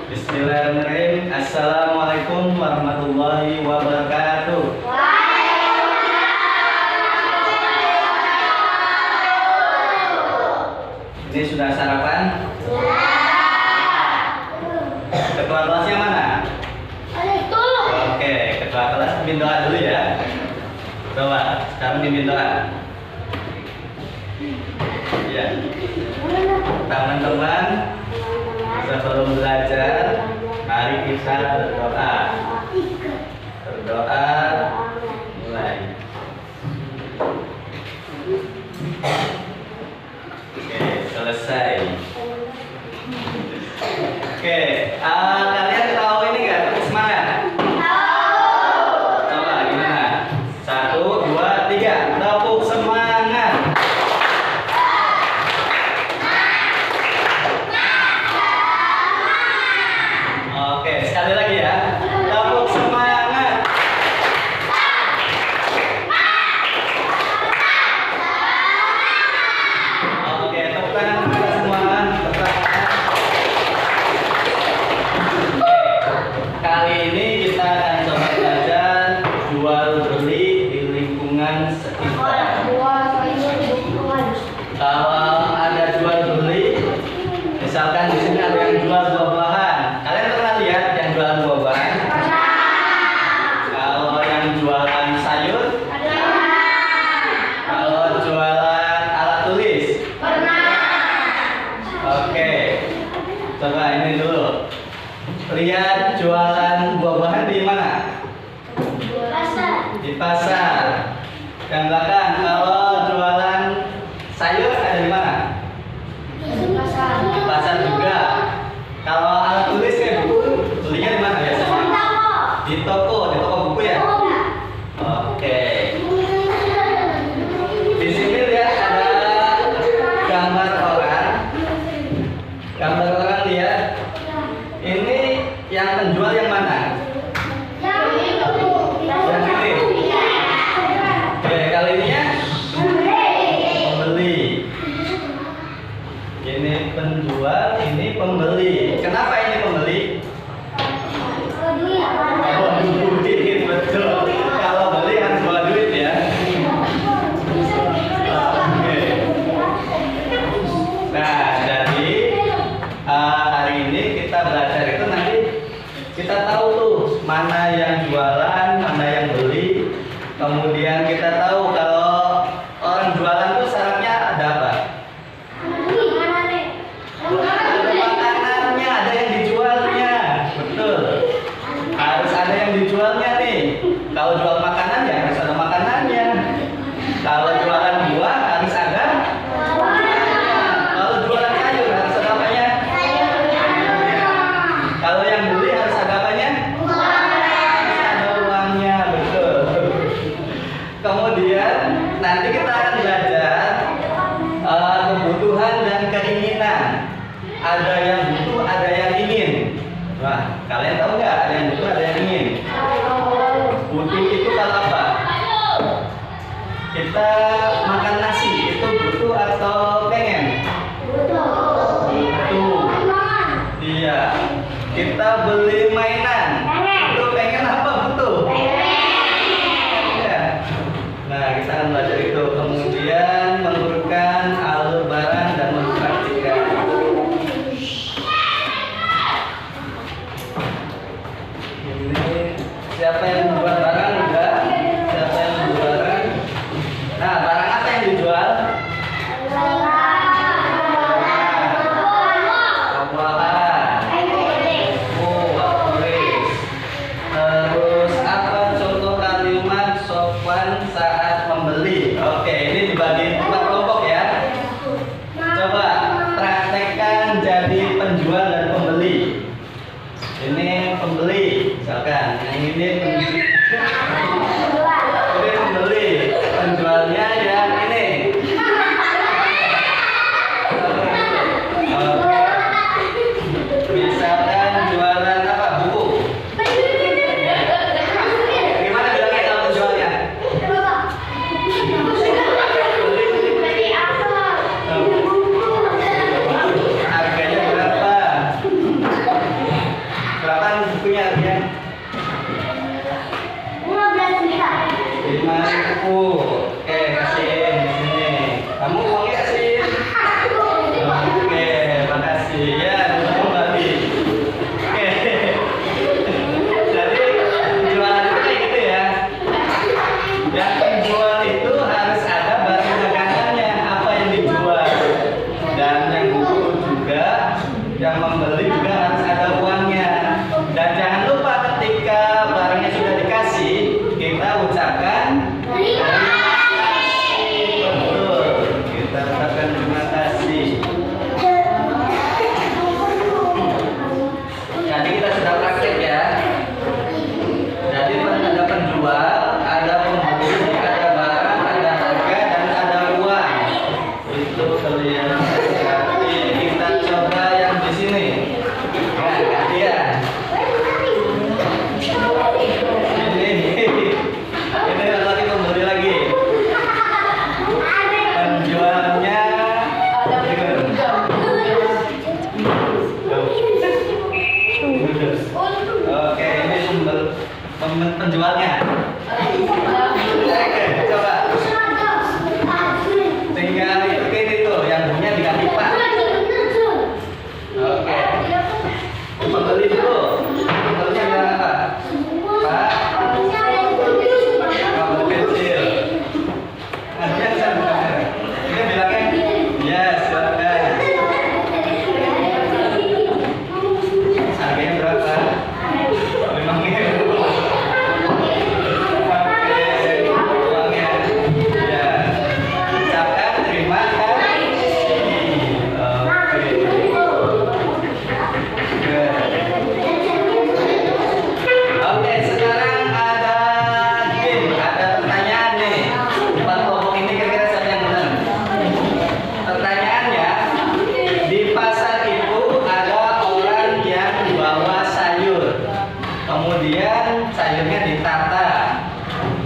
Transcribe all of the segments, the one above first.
Bismillahirrahmanirrahim. Assalamualaikum warahmatullahi wabarakatuh. Ini sudah sarapan? Ketua kelasnya mana? Oke, ketua kelas pimpin doa dulu ya. Coba, sekarang pimpin doa. Ya. Teman-teman, sebelum belajar, mari kita berdoa. Berdoa, mulai. Oke, selesai. Oke, kalian tahu ini nggak? Tepuk semangat. Coba gimana? 1, 2, 3, tepuk semangat. Oke, sekali lagi ya. Tepuk semangat. Oke, tepuk tangan kita semua. Tepuk tangan. Kali ini kita akan coba belajar jual beli di lingkungan sekitar. Kalau ada jual beli, misalkan di sini ada yang jual buah-buahan. Kalian pernah lihat yang jualan buah-buahan? Kalau yang jualan sayur? Kalau jualan alat tulis? Oke, coba ini dulu. Lihat jualan buah-buahan di mana? Di pasar. Yang belakang, kalau jualan sayur ada di mana? Di pasar juga. Kalau alat tulis kayak buku, belinya di mana biasanya? Di toko buku ya? Oke. Di sini lihat ada gambar orang. Gambar orang lihat. Ini yang penjual yang mana? Yang ini. Oke, kali ini ya? Pembeli. Ini penjual, ini pembeli. Kenapa ini pembeli? Oh, duit, betul. Kalau beli harus bawa duit ya. Oke. Nah, jadi hari ini kita belajar itu nanti kita tahu tuh mana yang jualan, mana yang beli. Kemudian kita tahu kalau orang jualan tuh syaratnya ada apa? Ada makanannya, ada yang dijualnya. Betul. Harus ada yang dijualnya nih. Kalau jual makanan ya harus ada makanannya. Kalau jualan buah harus ada buahnya. Kalau jualan sayur harus ada apanya? Kalau yang beli harus ada apanya? Harus ada uangnya, betul. Kemudian nanti kita akan belajar kebutuhan dan keinginan. Ada yang butuh, ada yang ingin. Wah, kalian tahu nggak? Ada yang butuh, ada yang ingin. Butuh itu kalau apa? Kita makan nasi, itu butuh atau pengen? Butuh. Iya. Kita beli mainan, itu pengen apa butuh? Iya. Nah, kita akan belajar itu. Kemudian mengumpulkan alur barang dan mempraktikkan. Ini siapa yang membuat barang? Udah. Siapa yang membuat barang? Nah, barang apa yang dijual? Buah-buahan. Oh, tulis. Oke. Jadi penjualan itu kayak gitu ya. Yang penjual itu harus ada barang dagangannya, apa yang dijual. Dan yang buku juga, yang membeli juga harus ada uangnya. Dan jangan lupa ketika barangnya sudah dikasih, kita ucapkan terima kasih. Betul, kita ucapkan terima kasih. Jadi kita sudah praktek ya. Jadi ada penjual, ada pembeli, ada barang, ada harga, dan ada uang. Itu kalian. Jadi kita coba yang di sini. Nah, gantian. Ini lagi pembeli lagi. Penjualnya. Oke, ini penjualnya. Oke, coba. Tinggal itu yang punya diganti Pak. Oke. Pembeli dulu. Pembelinya bilang apa? Pak. Pembeli kecil. Nanti bisa bukan. Ini bilangnya, yes, silakan. Harganya berapa? 5.000. Uangnya, ya. Ucapkan terima kasih. Oke, sekarang ada game, ada pertanyaan nih. 4 kelompok ini kira-kira siapa yang menang? Pertanyaannya, di pasar itu ada orang yang bawa sayur. Kemudian sayurnya ditata.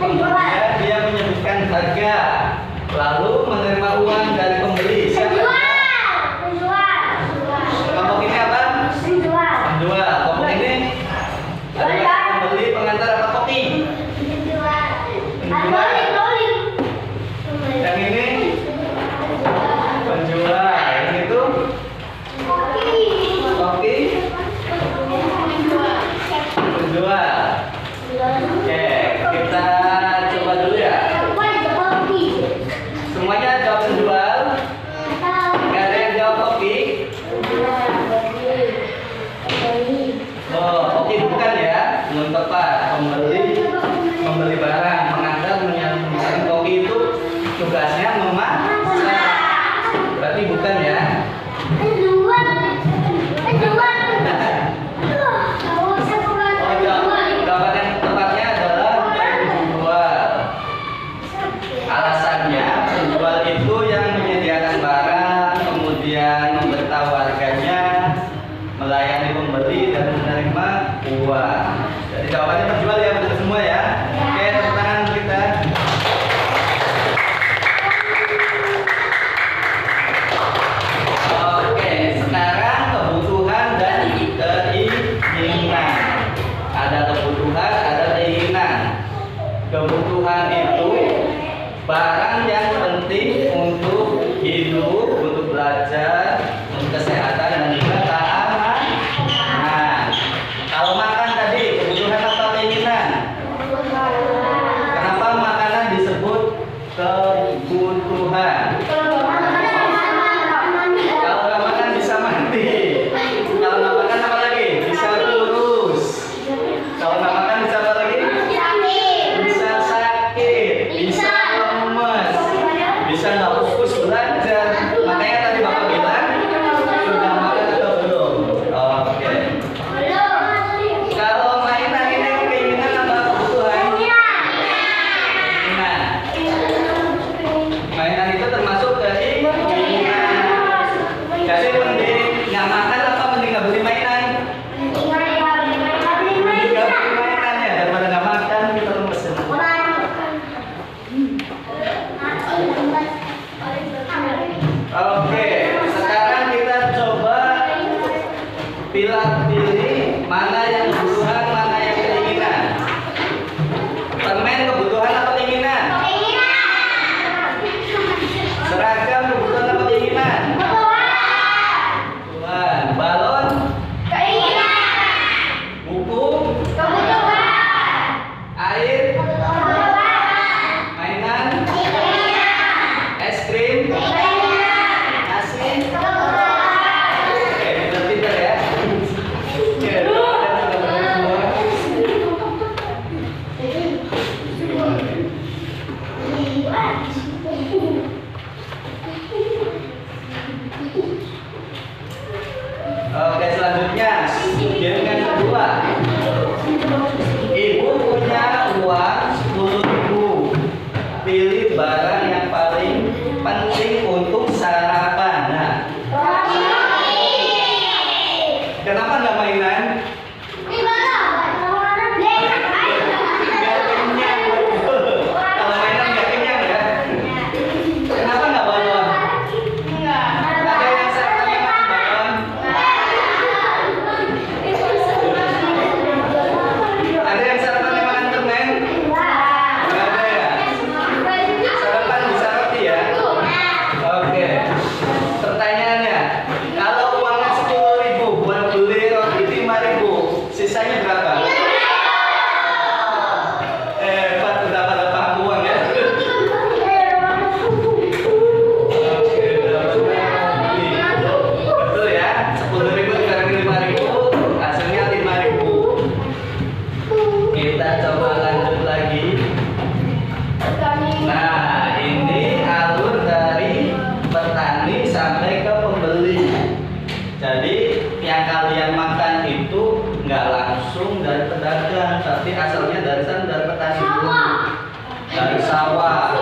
Kemudian dia menyebutkan harga. Lalu menerima uang dari pembeli. Siapa? Kelompok ini apa? Penjual. Kelompok ini adalah pembeli, pengantar, apa koki? Penjual. Yang ini penjual. Yang itu koki. Penjual. Oke, kita coba dulu ya. Semuanya jawab penjual. Nggak ada yang jawab koki. Oh, koki bukan ya, belum tepat. Membeli barang, mengantar, menyalurkan. Koki itu tugasnya memasak. Berarti bukan ya. Jawaban yang tepatnya adalah penjual. Alasannya, penjual itu yang menyediakan barang, kemudian memberitahu harganya, melayani pembeli, dan menerima uang. Jadi jawabannya penjual ya, betul semua ya. Oke, tepuk tangan kita. Oke, sekarang kebutuhan dan keinginan. Ada kebutuhan, ada keinginan. Kebutuhan itu barang yang penting untuk hidup, untuk belajar, untuk kesehatan, dan juga keamanan. Nah, kalau makan tadi kebutuhan atau keinginan? Kenapa makanan disebut kebutuhan? Kalau nggak makan bisa mati. Kalau nggak makan apa lagi? Bisa kurus. Kalau nggak makan bisa apa lagi? Bisa sakit, bisa lemes, bisa nggak fokus belajar. Makanya tadi Bapak bilang sudah makan atau belum? Oke. Kalau mainan ini keinginan apa kebutuhan? Keinginan. Mainan itu termasuk keinginan. Jadi mending nggak makan apa mending nggak beli mainan? Mending nggak beli mainan ya daripada nggak makan kita pesen. Oke, sekarang kita coba pilih mana yang kebutuhan, mana yang keinginan. Permen kebutuhan atau keinginan? Seragam kebutuhan atau keinginan? Kebutuhan. Balon? mainan? Nggak kenyang. Kalau mainan nggak kenyang ya? Kenapa nggak balon? Ada yang sarapannya makan balon? Ada yang sarapannya makan permen? Nggak ada ya? Sarapan bisa roti ya? Oke. Pertanyaannya, kalau uangnya 10.000 buat beli roti 5.000, sisanya berapa? Pak udah pada paham uang ya? Oke, betul ya? 10.000 dikali 5.000, hasilnya 5.000. Kita coba lanjut lagi. Nah, ini alur dari petani sampai ke pembeli. Jadi yang kalian makan itu nggak langsung dari pedagang, tapi asalnya dari sana, dari petani dulu, dari sawah,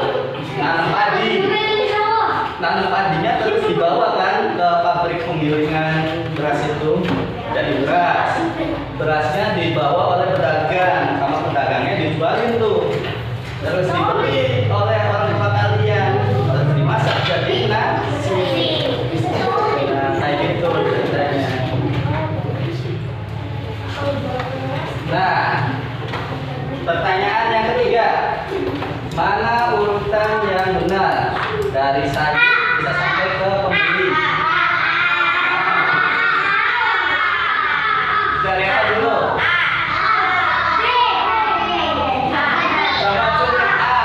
nanam padi. Nanam padinya terus dibawa kan ke pabrik penggilingan beras itu jadi beras. Berasnya dibawa oleh pedagang, sama pedagangnya dijualin tuh. Terus dibeli oleh orang tua kalian, terus dimasak jadi nasi. Nah, kayak gitu ceritanya. Nah, pertanyaan yang ketiga, mana urutan yang benar dari saji bisa sampai ke pembeli? Dari apa dulu? Sama contoh A.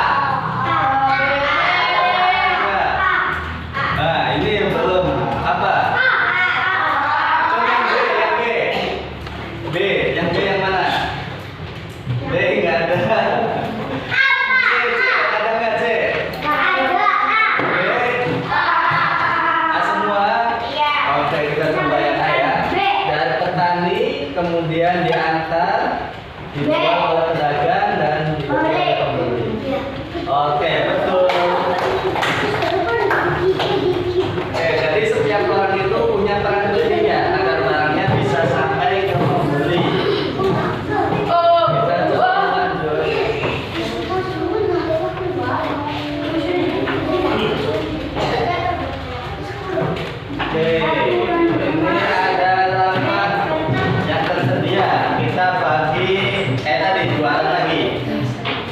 Nah, ini yang belum apa? Contoh yang B, yang B. B, yang B yang mana? B nggak ada. C, ada nggak C? B, A semua. Oke, kita coba yang A ya. Dari petani, kemudian diantar, dijual oleh pedagang dan dibeli oleh pembeli. Oke, betul. Jadi setiap orang itu punya peran pentingnya agar barangnya bisa sampai ke pembeli. Kita coba lanjut. Oke, ini ada alamat yang tersedia. Kita bagi tadi jualan lagi.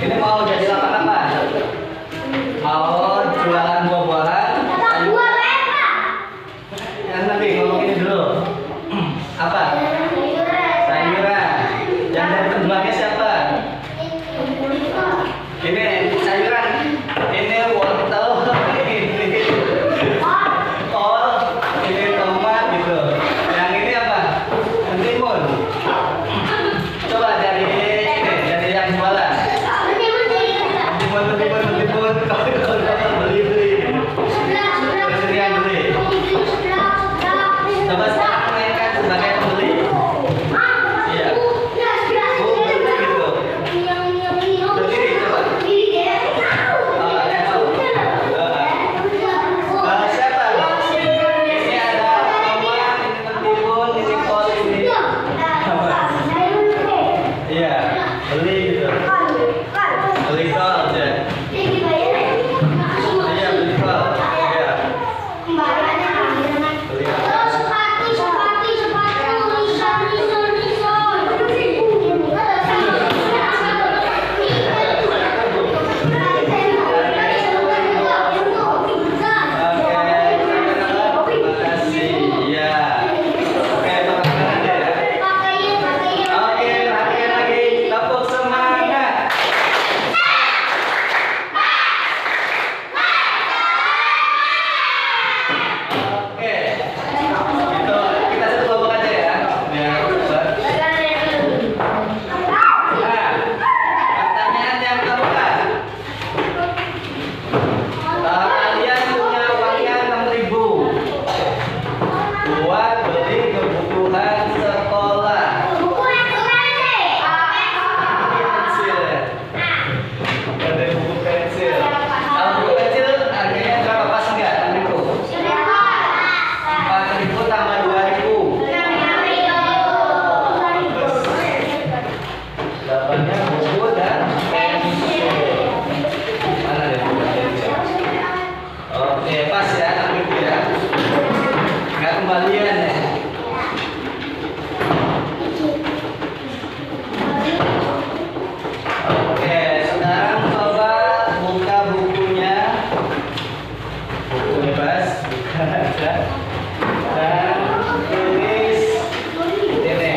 Ini mau jadi lapak apa? Oke, sekarang coba buka bukunya. Buku bebas, buka aja. Dan tulis ini.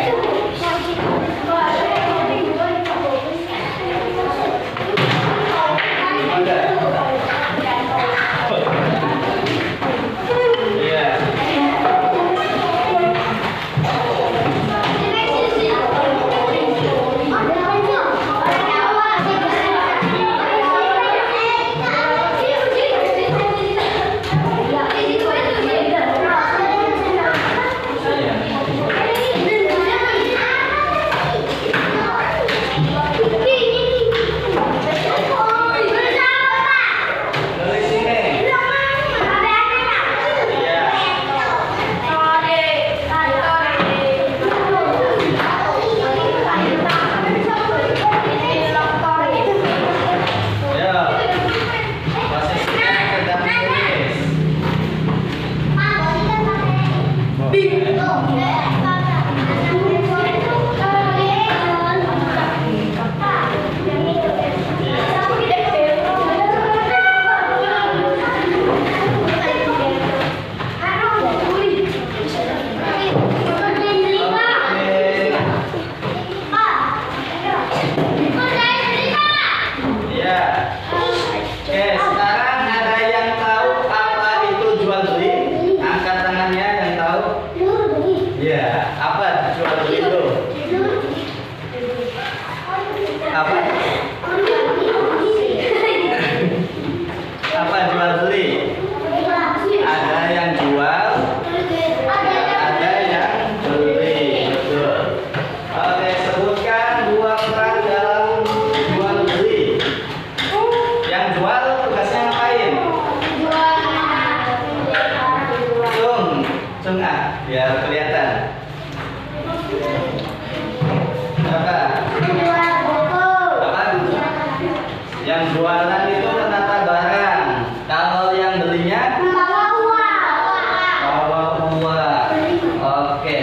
Iya. Tulis ini. Iya. Ayo. Posisinya sedang tulis. Iya. Oke, sekarang ada yang tahu apa itu jual beli? Angkat tangannya yang tahu. Iya, apa jual beli itu? Apa? Apa jual beli? Ada yang jual, ada yang beli. Betul. Oke, sebutkan dua peran dalam jual beli. Yang jual tugasnya ngapain? Cung ah, biar kelihatan. Apa? Apa? Yang jualan itu menata barang. Kalau yang belinya bawa uang. Oke.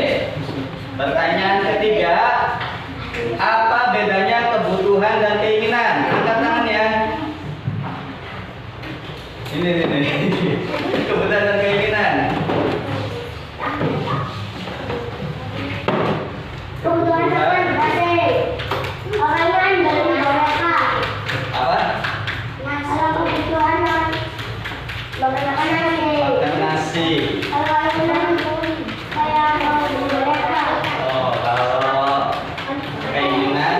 Pertanyaan ketiga, apa bedanya kebutuhan dan keinginan? Angkat tangan ya. Ini. Kebutuhan dan keinginan. Apa? Makan nasi. Oh, kalau keinginan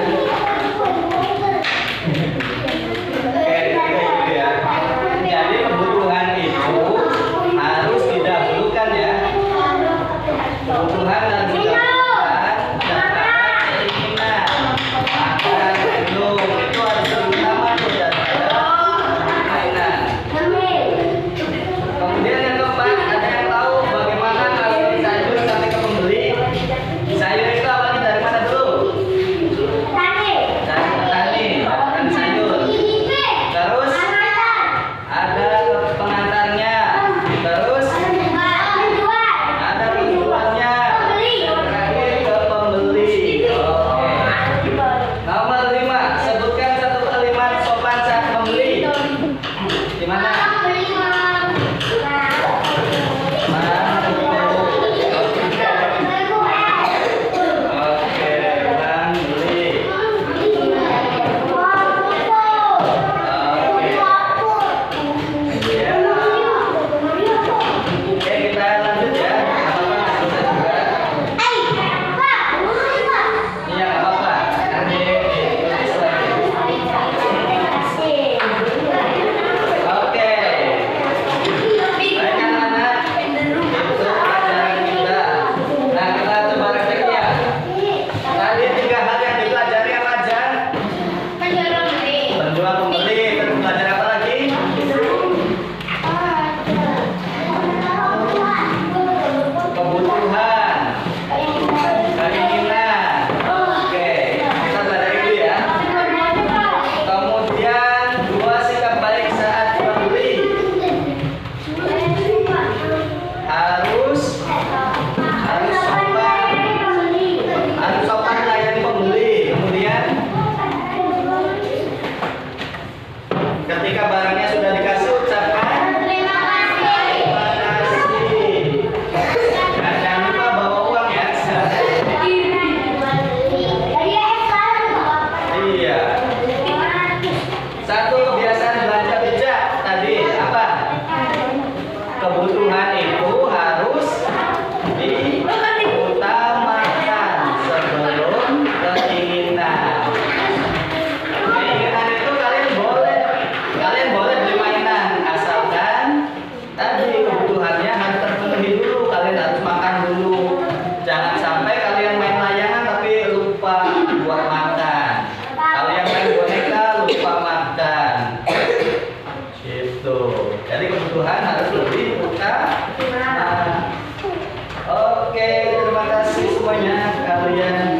kalian.